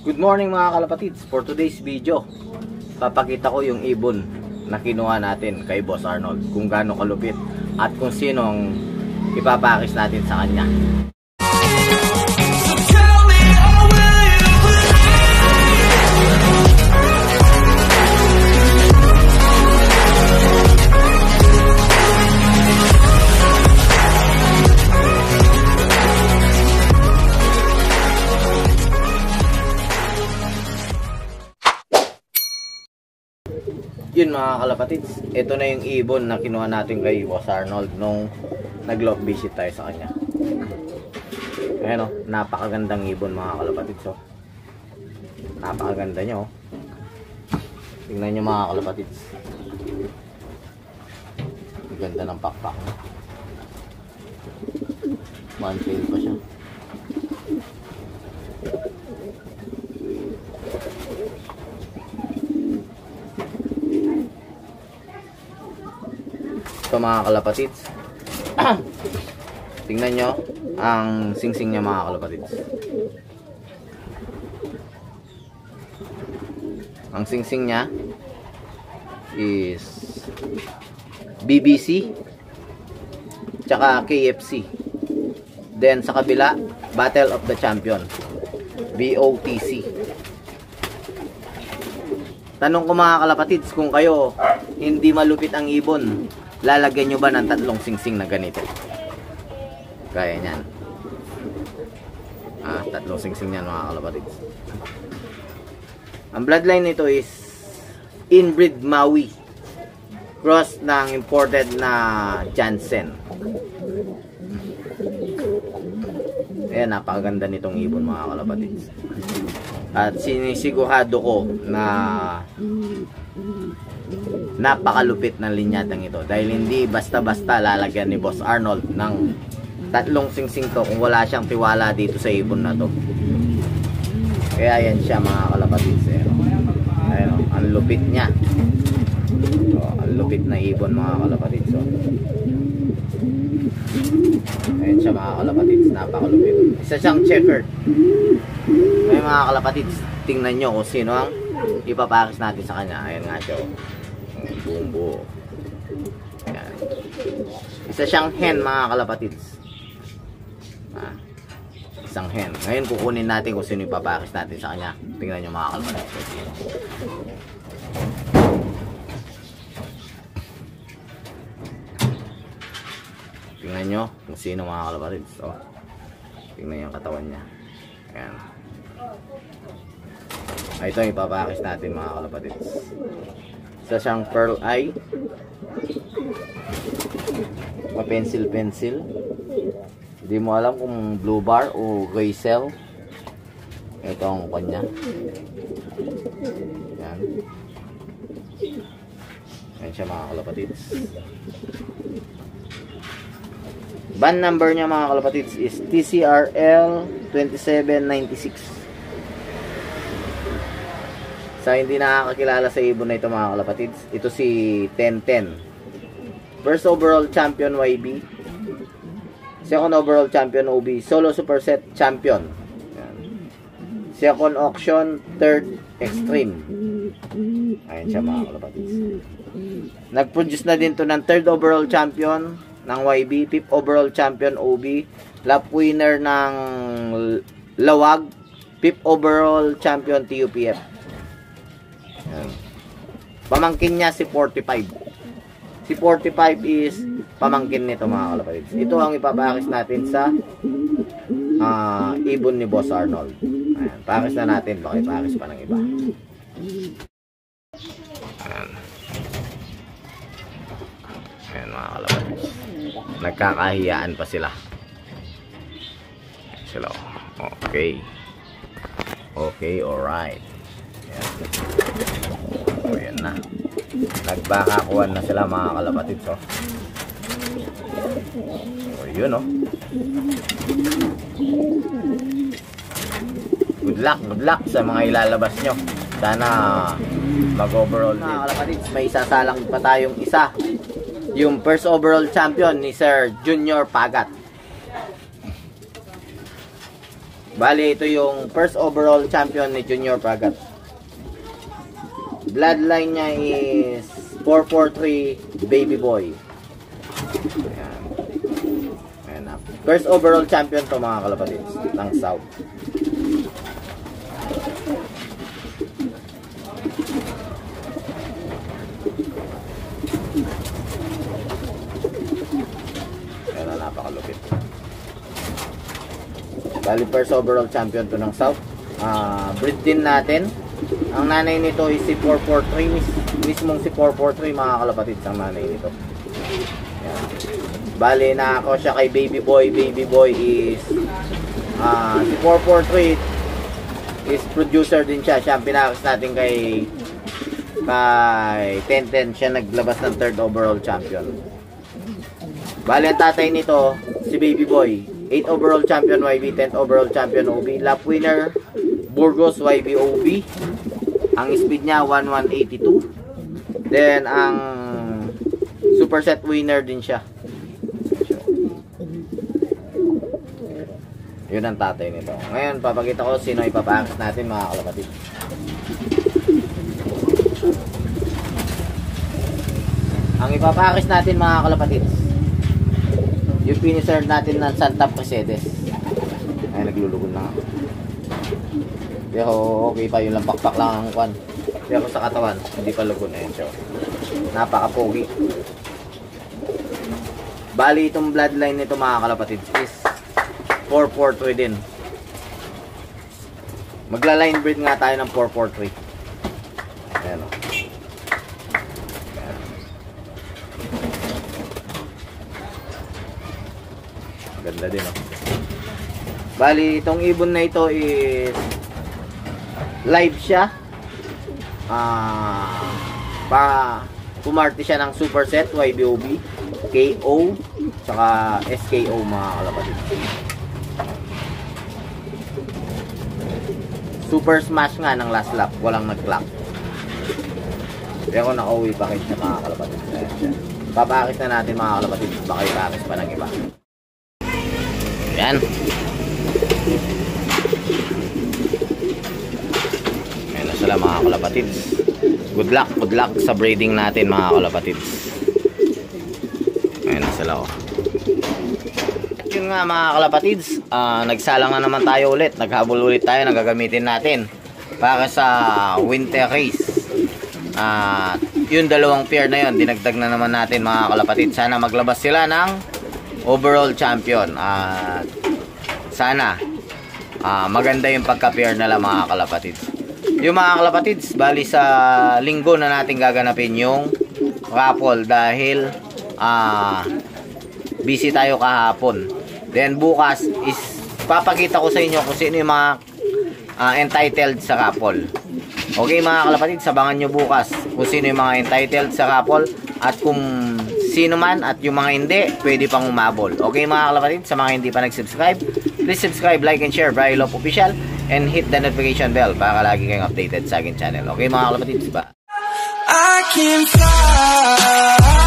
Good morning mga kalapatids. For today's video, papakita ko yung ibon na kinuha natin kay Boss Arnold, kung gaano kalupit at kung sino ang ipapakis natin sa kanya. Yun mga kalapatids, ito na yung ibon na kinuha natin kay Boss Arnold nung nag-lock visit tayo sa kanya. Ayan o, napakagandang ibon mga kalapatids o. Napakaganda nyo o. Tingnan nyo mga kalapatids. Ang ganda ng pakpak. Mantail pa siya. Ito mga kalapatids. Tingnan nyo ang singsing niya mga kalapatids. Ang singsing niya is BBC tsaka KFC. Then sa kabila, Battle of the Champion, BOTC. Tanong ko mga kalapatids, kung kayo hindi malupit ang ibon, lalagyan nyo ba ng tatlong singsing na ganito? Kaya nyan. Tatlong singsing yan mga kalapatids. Ang bloodline nito is inbreed Maui, cross ng imported na Jansen. Ayan, napakaganda nitong ibon mga kalapatids. At sinisigurado ko na napakalupit ng linyatang ito, dahil hindi basta-basta lalagyan ni Boss Arnold ng tatlong singsing to kung wala siyang tiwala dito sa ibon na to. Kaya yan siya mga kalapatids. Ayan o, ang lupit niya. Ang lupit na ibon mga kalapatids. Ayan siya mga kalapatids, napakalupit. Isa siyang checkered. May mga kalapatids, tingnan nyo kung sino ang ipapakis natin sa kanya. Ayan nga siya o. Bumbo. Ayan. Isa siyang hen mga kalapatids. Isang hen. Ngayon kukunin natin kung sino ipapakis natin sa kanya. Tingnan nyo mga kalapatids. Tingnan nyo kung sino mga kalapatids. Tingnan nyo yung katawan niya. Ayan. Ito yung ipapakis natin mga kalapatids. Isa siyang pearl eye, pencil. Hindi mo alam kung blue bar o gray cell. Ito ang kanya. Yan. Yan siya mga kalapatids. Band number niya mga kalapatids is TCRL 2796. Sa hindi nakakakilala sa ibon na ito mga kalapatids, ito si 1010. First overall champion YB, second overall champion OB, solo superset champion. Yan. Second auction, third extreme. Ayan siya mga kalapatids. Nag-produce na din to ng third overall champion ng YB, fifth overall champion OB, lap winner ng Lawag, fifth overall champion TUPF. Yan. Pamangkin niya si 45. Si 45 is pamangkin nito mga kalapatids. Ito ang ipapakis natin sa ibon ni Boss Arnold. Ayan, pakis na natin, baka ipakis pa ng iba. Ayan. Ayan mga kalapatids, nagkakahiyaan pa sila. Okay, alright. Ayan na, nagbakakuan na sila mga kalapatids. Yun o. Good luck sa mga ilalabas nyo. Sana mag-overall din. Mga kalapatids, may isasalang pa tayong isa. Yung first overall champion ni Sir Junior Pagat. Bali, ito yung first overall champion ni Junior Pragat. Bloodline niya is 443 Baby Boy. Ayan. Ayan na. First overall champion to mga kalapatids ng South. Ayan na, napakalupit. Bali, first overall champion to ng South. Breed din natin. Ang nanay nito is si 443. Mismong si 443 mga kalapatid ang nanay nito. Ayan. Bali, na ako siya kay Baby Boy. Baby Boy is si 443 is producer din siya. Siya ang pinakis natin kay 1010. Siya naglabas ng third overall champion. Bali, ang tatay nito si Baby Boy, 8 overall champion YB, 10th overall champion OB, lap winner Burgos YB OB. Ang speed niya 1182. Then ang superset winner din siya. Yun ang tatay nito. Ngayon papakita ko sino ipapakis natin mga kalapatid. Ang ipapakis natin mga kalapatid, yung finisher natin ng Santa Mercedes. Ay, naglulugod na ako. Pero okay pa, yung lampakpak lang ang kwan. Pero sa katawan, hindi pa lugod na yun. So, napaka-pogi. Bali, itong bloodline nito mga kalapatid is 443 din. Magla-line breed nga tayo ng 443. Ayan o. Ganda din, oh. Bali, itong ibon na ito is live siya. Pumarty siya ng superset YBOB, KO, saka SKO mga kalapatid. Super smash nga ng last lap, walang nag-clock. Pero nakauwi pa kayo siya mga kalapatid. Papakis na natin mga kalapatid, baka ipakis pa ng iba. Yan. Ayan na sila mga kalapatids. Good luck sa breeding natin mga kalapatids. Ayan na sila, oh. Yun nga mga kalapatids, nagsalang na naman tayo ulit. Naghabol ulit tayo, nagagamitin natin para sa winter race. Yung dalawang pair na yun, dinagdag na naman natin mga kalapatids. Sana maglabas sila ng overall champion. Sana maganda yung pagka-pair nila mga kalapatids. Yung mga kalapatids, bali sa linggo na natin gaganapin yung raffle dahil busy tayo kahapon. Then bukas is papakita ko sa inyo kung sino yung mga entitled sa raffle. Okay mga kalapatids, sabangan nyo bukas kung sino yung mga entitled sa raffle at kung sino man at yung mga hindi, pwede pang umabol. Okay mga kalapatid, sa mga hindi pa nag-subscribe, please subscribe, like, and share Bri Lop Official and hit the notification bell para lagi kayong updated sa akin channel. Okay mga kalapatid, ba? I can fly.